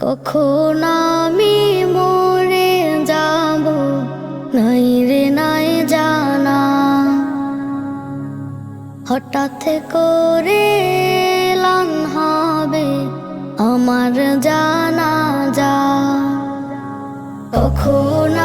কখন আমি মরে যাব নাই রে নাই জানা, হঠাৎ করে এলান হবে আমার জানাজা। কখন